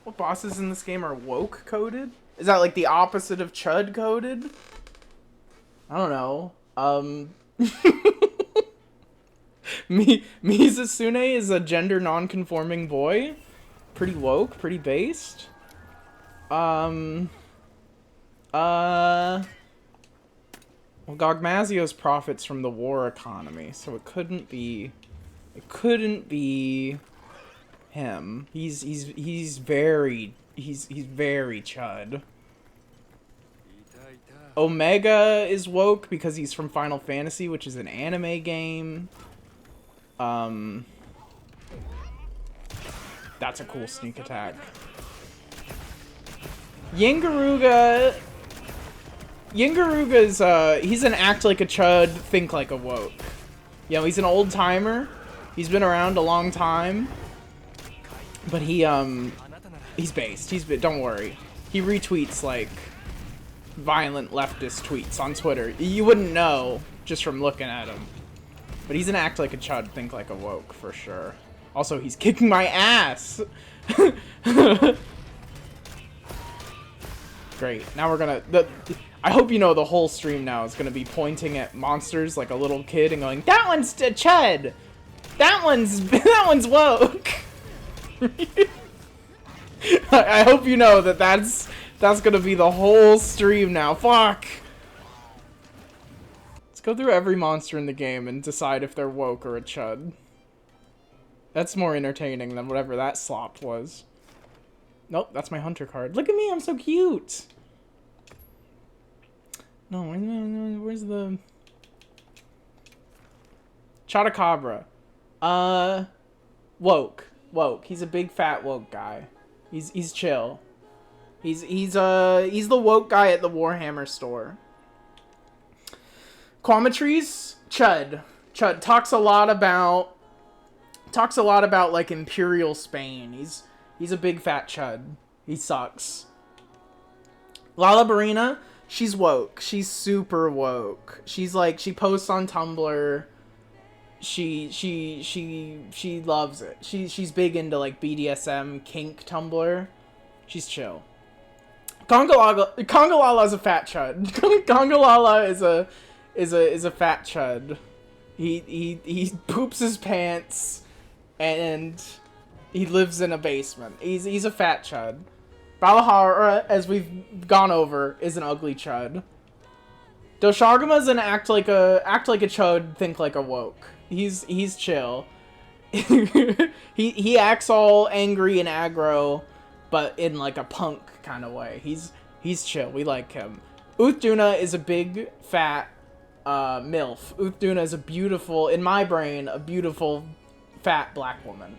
What bosses in this game are woke coded? Is that like the opposite of Chud coded? I don't know. Mizusune is a gender non-conforming boy. Pretty woke, pretty based. Well, Gogmazios profits from the war economy, so it couldn't be him. He's very Chud. Omega is woke because he's from Final Fantasy, which is an anime game. That's a cool sneak attack. Yingaruga is, he's an act like a chud, think like a woke. You know, he's an old timer. He's been around a long time. But he's based. Don't worry. He retweets, like, violent leftist tweets on Twitter. You wouldn't know just from looking at him. But he's an act like a chud, think like a woke, for sure. Also, he's kicking my ass! Great. Now we're gonna... I hope you know the whole stream now is gonna be pointing at monsters like a little kid and going, that one's a chud! That one's woke! I hope you know that's gonna be the whole stream now. Fuck! Let's go through every monster in the game and decide if they're woke or a chud. That's more entertaining than whatever that slop was. Nope, that's my hunter card. Look at me, I'm so cute! No, where's the... Chotacabra. Woke. He's a big fat woke guy. He's chill. He's the woke guy at the Warhammer store. Quamatries, Chud talks a lot about like Imperial Spain. He's a big fat chud. He sucks. Lalabarina, she's woke. She's super woke. She's like, she posts on Tumblr. She loves it. She's big into like BDSM kink Tumblr. She's chill. Congalala is a fat chud. Congalala is a fat chud. He poops his pants and he lives in a basement. He's a fat chud. Balahara, as we've gone over, is an ugly chud. Doshagama's an act like a chud, think like a woke. He's chill. he acts all angry and aggro, but in like a punk kind of way. He's chill. We like him. Uthduna is a big fat MILF. Uthduna is a beautiful, in my brain, a beautiful fat black woman.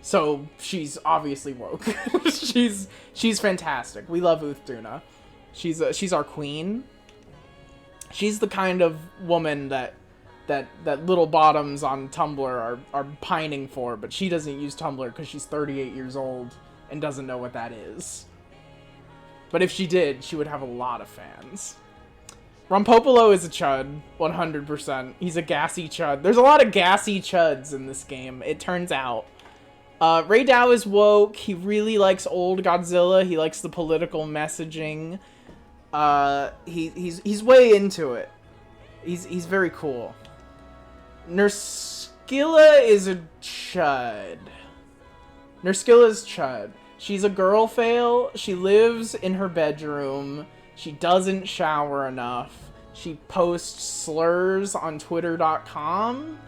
So she's obviously woke. she's fantastic. We love Uthduna. She's our queen. She's the kind of woman that little bottoms on Tumblr are pining for, but she doesn't use Tumblr because she's 38 years old and doesn't know what that is. But if she did, she would have a lot of fans. Rompopolo is a chud, 100%. He's a gassy chud. There's a lot of gassy chuds in this game, it turns out. Ray Dow is woke. He really likes old Godzilla. He likes the political messaging. He's way into it. He's very cool. Nurskilla is a chud. Nurskilla's chud. She's a girl fail. She lives in her bedroom. She doesn't shower enough. She posts slurs on twitter.com.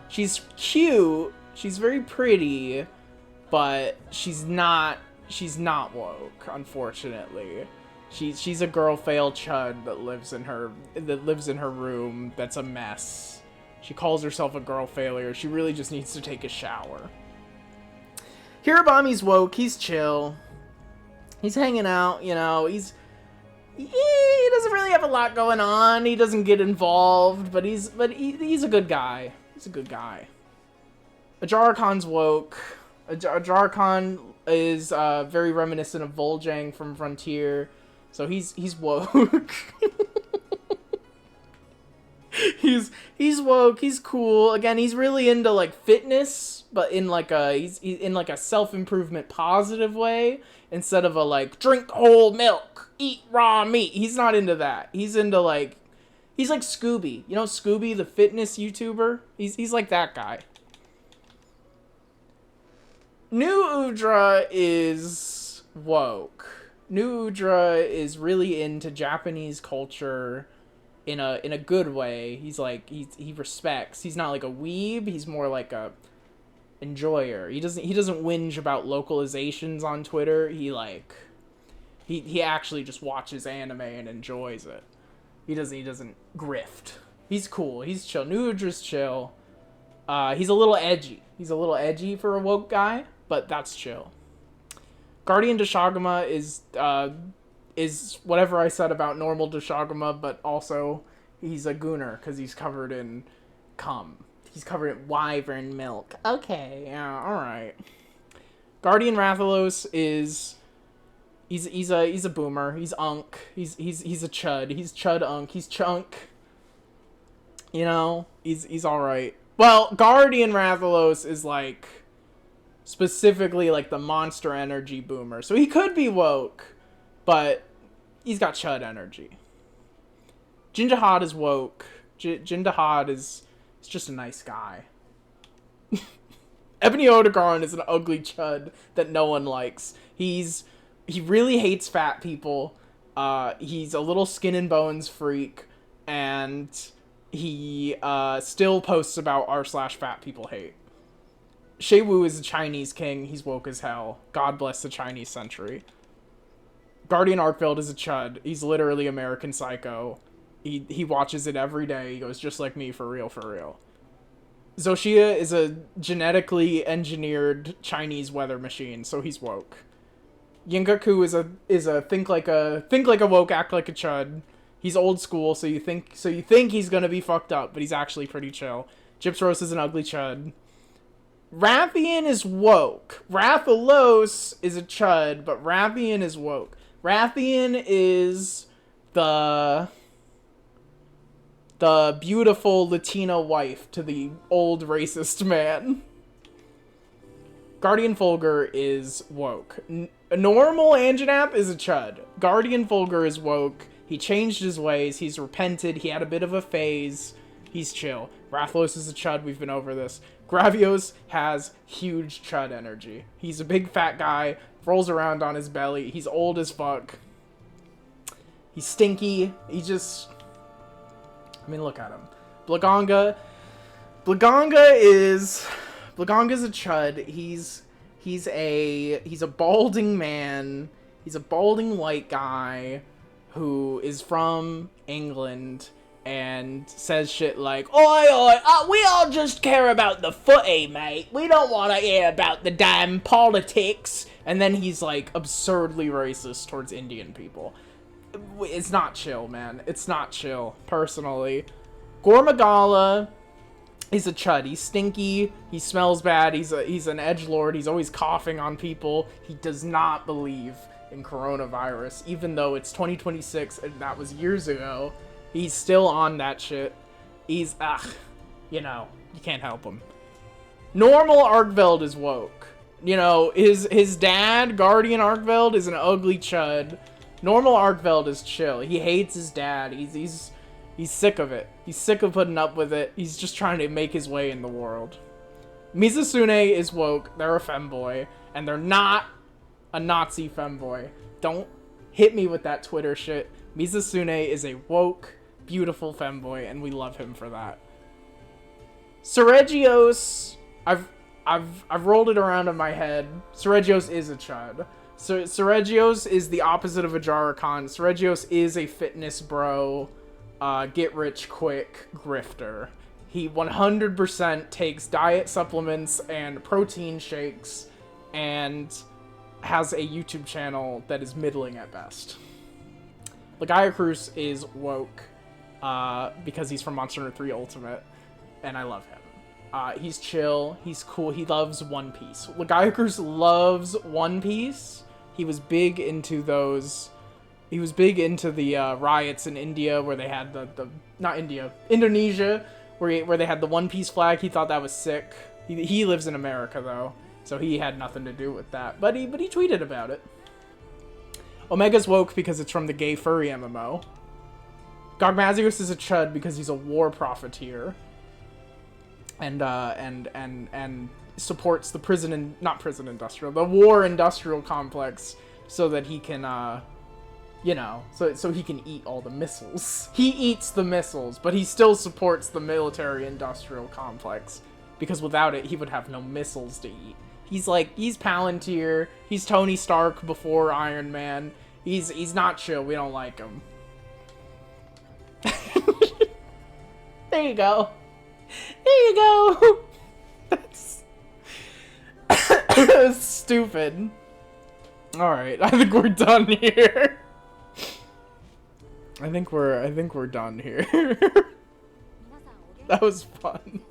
She's cute. She's very pretty, but she's not woke, unfortunately. She's a girl fail chud that lives in her room that's a mess. She calls herself a girl failure. She really just needs to take a shower. Hirobami's woke. He's chill. He's hanging out, you know. He doesn't really have a lot going on. He doesn't get involved, but he's a good guy. He's a good guy. Ajarakon's woke. Ajarakon is very reminiscent of Vol'jang from Frontier. So he's woke. he's woke, he's cool. Again, he's really into like fitness, but in like a he's in like a self-improvement positive way instead of a like drink whole milk, eat raw meat. He's not into that. He's into like he's like Scooby. You know Scooby, the fitness YouTuber? He's like that guy. New Udra is woke. New Udra is really into Japanese culture in a good way. He's like he respects. He's not like a weeb. He's more like a enjoyer. He doesn't whinge about localizations on Twitter. He actually just watches anime and enjoys it. He doesn't grift. He's cool. He's chill. New Udra's chill. He's a little edgy. He's a little edgy for a woke guy, but that's chill. Guardian Deshagama is whatever I said about normal Deshagama, but also he's a gooner because he's covered in cum. He's covered in wyvern milk. Okay, yeah, all right. Guardian Rathalos is he's a boomer. He's unk. He's a chud. He's chud unk. He's chunk. You know, he's all right. Well, Guardian Rathalos is like specifically like the Monster Energy boomer, so he could be woke, but he's got chud energy. Jinjahad is woke. Jinjahad is just a nice guy. Ebony Odegaron is an ugly chud that no one likes. He really hates fat people. He's a little skin and bones freak, and he still posts about r/fat people hate. Shei Wu is a Chinese king. He's woke as hell. God bless the Chinese century. Guardian Arkveld is a chud. He's literally American Psycho. He watches it every day. He goes, just like me, for real, for real. Zoshia is a genetically engineered Chinese weather machine, so he's woke. Yingaku is a think like a woke, act like a chud. He's old school, so you think he's gonna be fucked up, but he's actually pretty chill. Gypsros is an ugly chud. Rathian is woke. Rathalos is a chud, but Rathian is woke. Rathian is the beautiful Latina wife to the old racist man. Guardian Fulgur is woke. Normal Anjanap is a chud. Guardian Fulgur is woke. He changed his ways. He's repented. He had a bit of a phase. He's chill. Rathalos is a chud. We've been over this. Gravios has huge chud energy. He's a big fat guy. Rolls around on his belly. He's old as fuck. He's stinky. I mean, look at him. Blaganga is a chud. He's a balding man. He's a balding white guy who is from England and says shit like, oi, we all just care about the footy, mate. We don't want to hear about the damn politics. And then he's like absurdly racist towards Indian people. It's not chill, man. It's not chill, personally. Gormagala is a chud. He's stinky. He smells bad. He's an edgelord. He's always coughing on people. He does not believe in coronavirus, even though it's 2026 and that was years ago. He's still on that shit. He's, you know, you can't help him. Normal Arkveld is woke. You know, his dad, Guardian Arkveld, is an ugly chud. Normal Arkveld is chill. He hates his dad. He's sick of it. He's sick of putting up with it. He's just trying to make his way in the world. Mizusune is woke. They're a femboy. And they're not a Nazi femboy. Don't hit me with that Twitter shit. Mizusune is a woke, beautiful femboy, and we love him for that. Seregios, I've rolled it around in my head. Seregios is a chud. So Seregios is the opposite of a Jarakan. Seregios is a fitness bro, get rich quick grifter. He 100% takes diet supplements and protein shakes and has a YouTube channel that is middling at best. Lagaya Cruz is woke because he's from Monster Hunter 3 Ultimate, and I love him. He's chill, he's cool, he loves One Piece. Lagaya Cruz loves One Piece. He was big into those He was big into the riots in India where they had Indonesia, where they had the One Piece flag. He thought that was sick. He lives in America though, so he had nothing to do with that. But he tweeted about it. Omega's woke because it's from the gay furry MMO. Gogmazius is a chud because he's a war profiteer. And supports the the war industrial complex so that he can so he can eat all the missiles. He eats the missiles, but he still supports the military industrial complex because without it he would have no missiles to eat. He's Palantir, he's Tony Stark before Iron Man. He's not chill. We don't like him. There you go. There you go. That's stupid. Alright, I think we're done here. I think we're done here. That was fun.